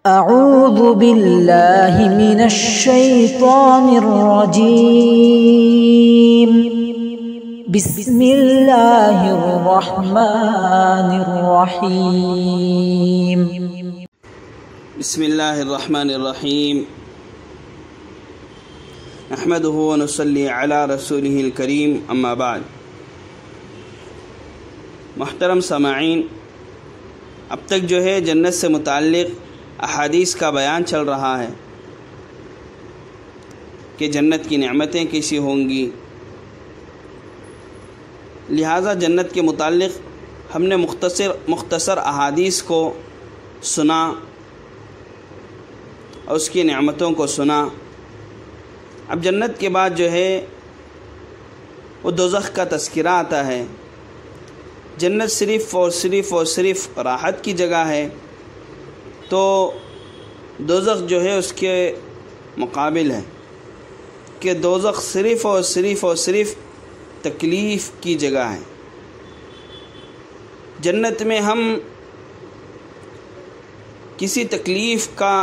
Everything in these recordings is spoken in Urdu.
أعوذ بالله من الشيطان الرجيم. بسم الله الرحمن الرحيم. بسم الله الرحمن الرحيم. نحمده ونصلي على رسوله الكريم. اما بعد. محترم سامعین، اب تک جو ہے جنت سے متعلق احادیث کا بیان چل رہا ہے کہ جنت کی نعمتیں کیسی ہوں گی. لہٰذا جنت کے متعلق ہم نے مختصر احادیث کو سنا اور اس کی نعمتوں کو سنا. اب جنت کے بعد جو ہے وہ دوزخ کا تذکرہ آتا ہے. جنت صرف اور صرف راحت کی جگہ ہے، تو دوزخ جو ہے اس کے مقابل ہے کہ دوزخ صرف اور صرف تکلیف کی جگہ ہے. جنت میں ہم کسی تکلیف کا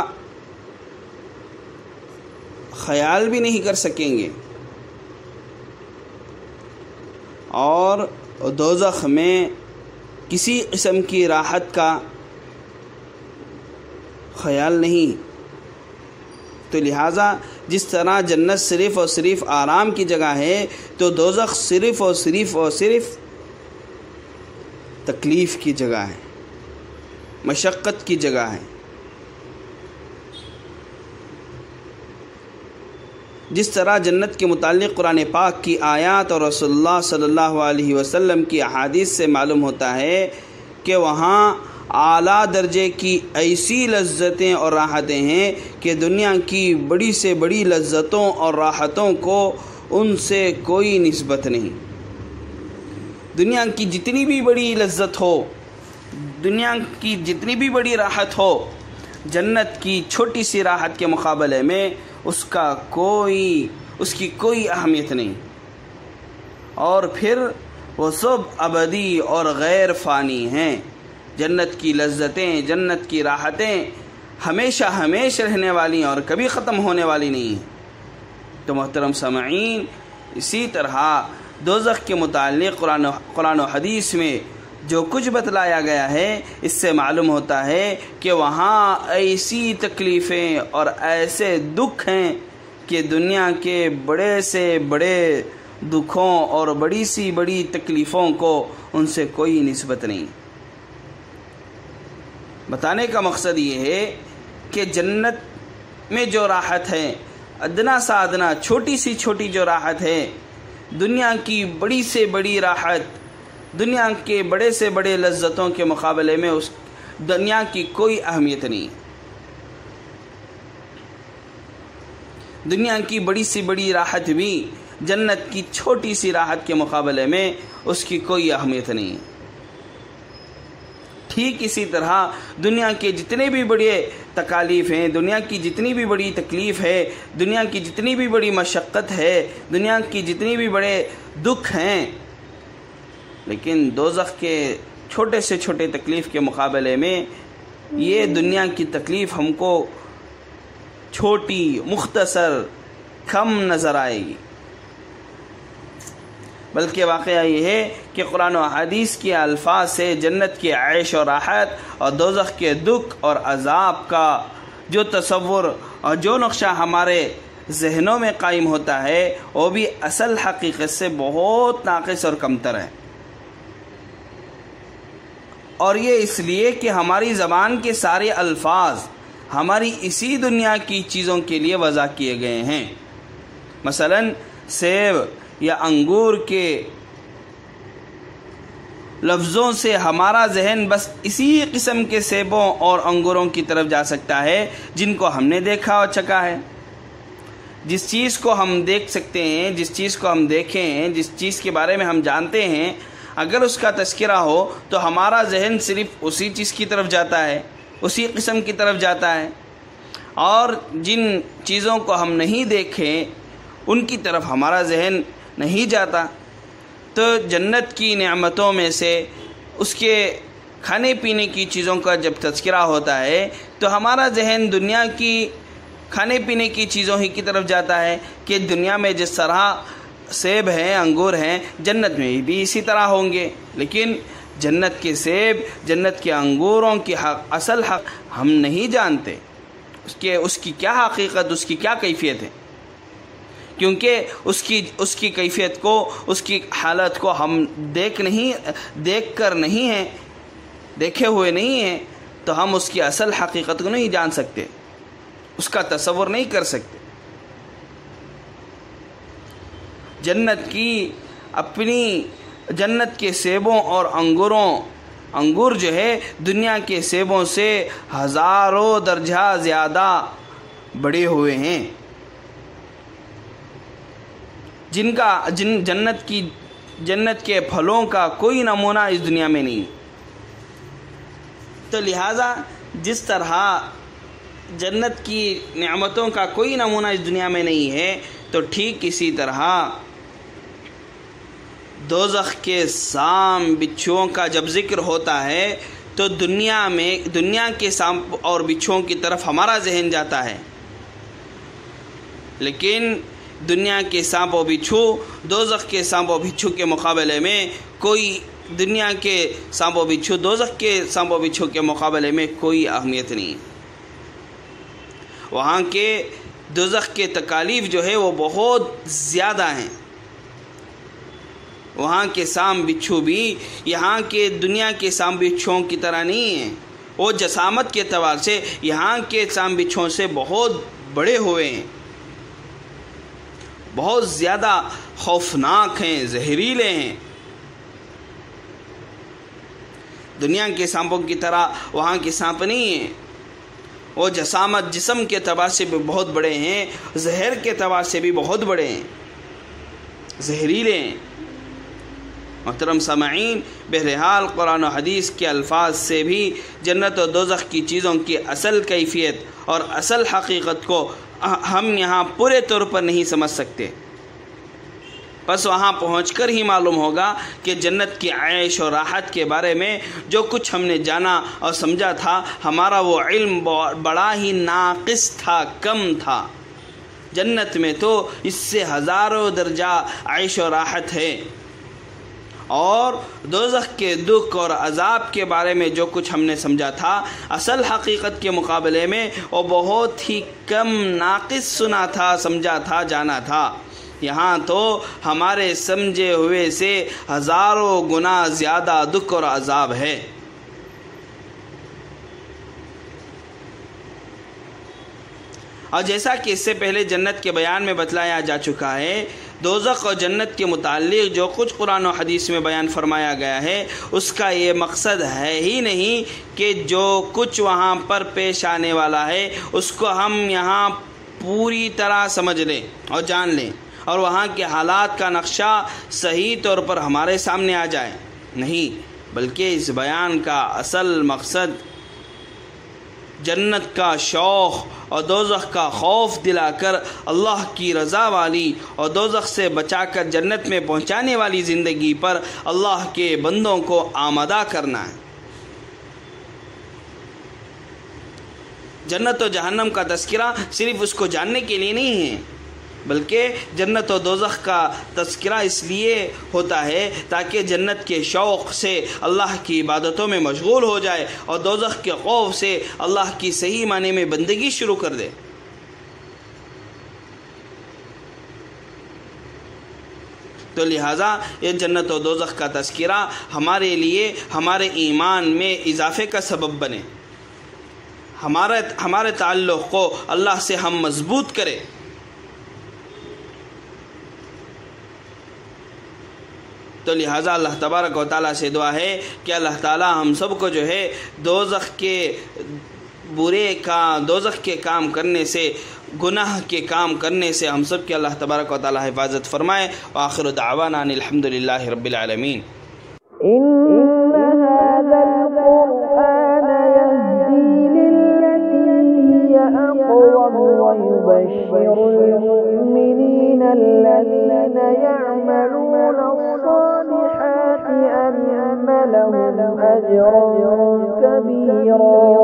خیال بھی نہیں کر سکیں گے، اور دوزخ میں کسی قسم کی راحت کا خیال نہیں. تو لہٰذا جس طرح جنت صرف اور صرف آرام کی جگہ ہے، تو دوزخ صرف اور صرف تکلیف کی جگہ ہے، مشقت کی جگہ ہے. جس طرح جنت کے متعلق قرآن پاک کی آیات اور رسول اللہ صلی اللہ علیہ وسلم کی احادیث سے معلوم ہوتا ہے کہ وہاں اعلیٰ درجے کی ایسی لذتیں اور راحتیں ہیں کہ دنیا کی بڑی سے بڑی لذتوں اور راحتوں کو ان سے کوئی نسبت نہیں. دنیا کی جتنی بھی بڑی لذت ہو، دنیا کی جتنی بھی بڑی راحت ہو، جنت کی چھوٹی سی راحت کے مقابلے میں اس کی کوئی اہمیت نہیں. اور پھر وہ سب ابدی اور غیر فانی ہیں. جنت کی لذتیں، جنت کی راحتیں ہمیشہ رہنے والی اور کبھی ختم ہونے والی نہیں ہیں. تو محترم سامعین، اسی طرح دوزخ کے متعلق قرآن و حدیث میں جو کچھ بتلایا گیا ہے، اس سے معلوم ہوتا ہے کہ وہاں ایسی تکلیفیں اور ایسے دکھ ہیں کہ دنیا کے بڑے سے بڑے دکھوں اور بڑی سی بڑی تکلیفوں کو ان سے کوئی نسبت نہیں. بتانے کا مقصد یہ ہے کہ جنت میں جو راحت ہے، ادنا سا ادنا، چھوٹی سی چھوٹی جو راحت ہے، دنیا کی بڑی سے بڑی راحت، دنیا کے بڑے سے بڑے لذتوں کے مقابلے میں اس دنیا کی کوئی اہمیت نہیں. دنیا کی بڑی سی بڑی راحت بھی جنت کی چھوٹی سی راحت کے مقابلے میں اس کی کوئی اہمیت نہیں. ٹھیک اسی طرح دنیا کے جتنے بھی بڑے تکالیف ہیں، دنیا کی جتنی بھی بڑی تکلیف ہے، دنیا کی جتنی بھی بڑی مشقت ہے، دنیا کی جتنی بھی بڑے دکھ ہیں، لیکن دوزخ کے چھوٹے سے چھوٹے تکلیف کے مقابلے میں یہ دنیا کی تکلیف ہم کو چھوٹی، مختصر، کم نظر آئے گی. بلکہ واقعہ یہ ہے کہ قرآن و حدیث کے الفاظ سے جنت کی عیش و راحت اور دوزخ کے دکھ اور عذاب کا جو تصور اور جو نقشہ ہمارے ذہنوں میں قائم ہوتا ہے، وہ بھی اصل حقیقت سے بہت ناقص اور کمتر ہے. اور یہ اس لیے کہ ہماری زبان کے سارے الفاظ ہماری اسی دنیا کی چیزوں کے لیے وضع کیے گئے ہیں. مثلا سیب یا انگور کے لفظوں سے ہمارا ذہن بس اسی قسم کے سیبوں اور انگوروں کی طرف جا سکتا ہے جن کو ہم نے دیکھا اور چکھا ہے. جس چیز کو ہم دیکھ سکتے ہیں، جس چیز کو ہم دیکھیں ہیں، جس چیز کے بارے میں ہم جانتے ہیں، اگر اس کا تذکرہ ہو تو ہمارا ذہن صرف اسی چیز کی طرف جاتا ہے، اسی قسم کی طرف جاتا ہے. اور جن چیزوں کو ہم نہیں دیکھیں ان کی طرف ہمارا ذہن نہیں جاتا. تو جنت کی نعمتوں میں سے اس کے کھانے پینے کی چیزوں کا جب تذکرہ ہوتا ہے تو ہمارا ذہن دنیا کی کھانے پینے کی چیزوں ہی کی طرف جاتا ہے کہ دنیا میں جس طرح سیب ہیں، انگور ہیں، جنت میں بھی اسی طرح ہوں گے. لیکن جنت کے سیب، جنت کے انگوروں کی اصل حق ہم نہیں جانتے. اس کی کیا حقیقت، اس کی کیا کیفیت ہے، کیونکہ اس کی کیفیت کو، اس کی حالت کو ہم دیکھے ہوئے نہیں ہیں، تو ہم اس کی اصل حقیقت کو نہیں جان سکتے، اس کا تصور نہیں کر سکتے. جنت کے سیبوں اور انگور جو ہے دنیا کے سیبوں سے ہزاروں درجہ زیادہ بڑے ہوئے ہیں، جنت کے پھلوں کا کوئی نمونہ اس دنیا میں نہیں. تو لہذا جس طرح جنت کی نعمتوں کا کوئی نمونہ اس دنیا میں نہیں ہے، تو ٹھیک اسی طرح دوزخ کے سام بچھوؤں کا جب ذکر ہوتا ہے تو دنیا کے سانپ اور بچھوؤں کی طرف ہمارا ذہن جاتا ہے، لیکن دنیا کے سانپ و بچھو دوزخ کے سانپ و بچھو کے مقابلے میں دنیا کے سانپ و بچھو دوزخ کے سانپ و بچھو کے مقابلے میں کوئی اہمیت نہیں. وہاں کے دوزخ کے تکالیف جو ہے وہ بہت زیادہ ہیں. وہاں کے سام بچھو بھی یہاں کے دنیا کے سام بچھوؤں کی طرح نہیں ہیں. وہ جسامت کے اعتبار سے یہاں کے سام بچھوؤں سے بہت بڑے ہوئے ہیں، بہت زیادہ خوفناک ہیں، زہریلے ہیں. دنیا کے سانپوں کی طرح وہاں کے سانپ نہیں ہیں. وہ جسامت جسم کے اعتبار سے بھی بہت بڑے ہیں، زہر کے اعتبار سے بھی بہت بڑے ہیں، زہریلے ہیں. محترم سامعین، بہرحال قرآن و حدیث کے الفاظ سے بھی جنت و دوزخ کی چیزوں کی اصل کیفیت اور اصل حقیقت کو ہم یہاں پورے طور پر نہیں سمجھ سکتے. بس وہاں پہنچ کر ہی معلوم ہوگا کہ جنت کی عیش و راحت کے بارے میں جو کچھ ہم نے جانا اور سمجھا تھا، ہمارا وہ علم بڑا ہی ناقص تھا، کم تھا. جنت میں تو اس سے ہزاروں درجہ عیش و راحت ہے، اور دوزخ کے دکھ اور عذاب کے بارے میں جو کچھ ہم نے سمجھا تھا اصل حقیقت کے مقابلے میں وہ بہت ہی کم، ناقص سنا تھا، سمجھا تھا، جانا تھا. یہاں تو ہمارے سمجھے ہوئے سے ہزاروں گنا زیادہ دکھ اور عذاب ہے. اور جیسا کہ اس سے پہلے جنت کے بیان میں بتلایا جا چکا ہے، دوزخ اور جنت کے متعلق جو کچھ قرآن و حدیث میں بیان فرمایا گیا ہے اس کا یہ مقصد ہے ہی نہیں کہ جو کچھ وہاں پر پیش آنے والا ہے اس کو ہم یہاں پوری طرح سمجھ لیں اور جان لیں اور وہاں کے حالات کا نقشہ صحیح طور پر ہمارے سامنے آ جائے. نہیں، بلکہ اس بیان کا اصل مقصد جنت کا شوق اور دوزخ کا خوف دلا کر اللہ کی رضا والی اور دوزخ سے بچا کر جنت میں پہنچانے والی زندگی پر اللہ کے بندوں کو آمادہ کرنا ہے. جنت و جہنم کا تذکرہ صرف اس کو جاننے کے لیے نہیں ہے، بلکہ جنت و دوزخ کا تذکرہ اس لیے ہوتا ہے تاکہ جنت کے شوق سے اللہ کی عبادتوں میں مشغول ہو جائے اور دوزخ کے خوف سے اللہ کی صحیح معنی میں بندگی شروع کر دے. تو لہٰذا یہ جنت و دوزخ کا تذکرہ ہمارے لیے ہمارے ایمان میں اضافے کا سبب بنے، ہمارے تعلق کو اللہ سے ہم مضبوط کرے. تو لہٰذا اللہ تبارک و تعالیٰ سے دعا ہے کہ اللہ تعالیٰ ہم سب کو جو ہے دوزخ کے کام کرنے سے، گناہ کے کام کرنے سے ہم سب کے اللہ تبارک و تعالیٰ حفاظت فرمائے. وآخر دعوانا ان الحمدللہ رب العالمین. ويبشر المؤمنين الذين يعملون الصالحات أن لهم أجرا كبيرا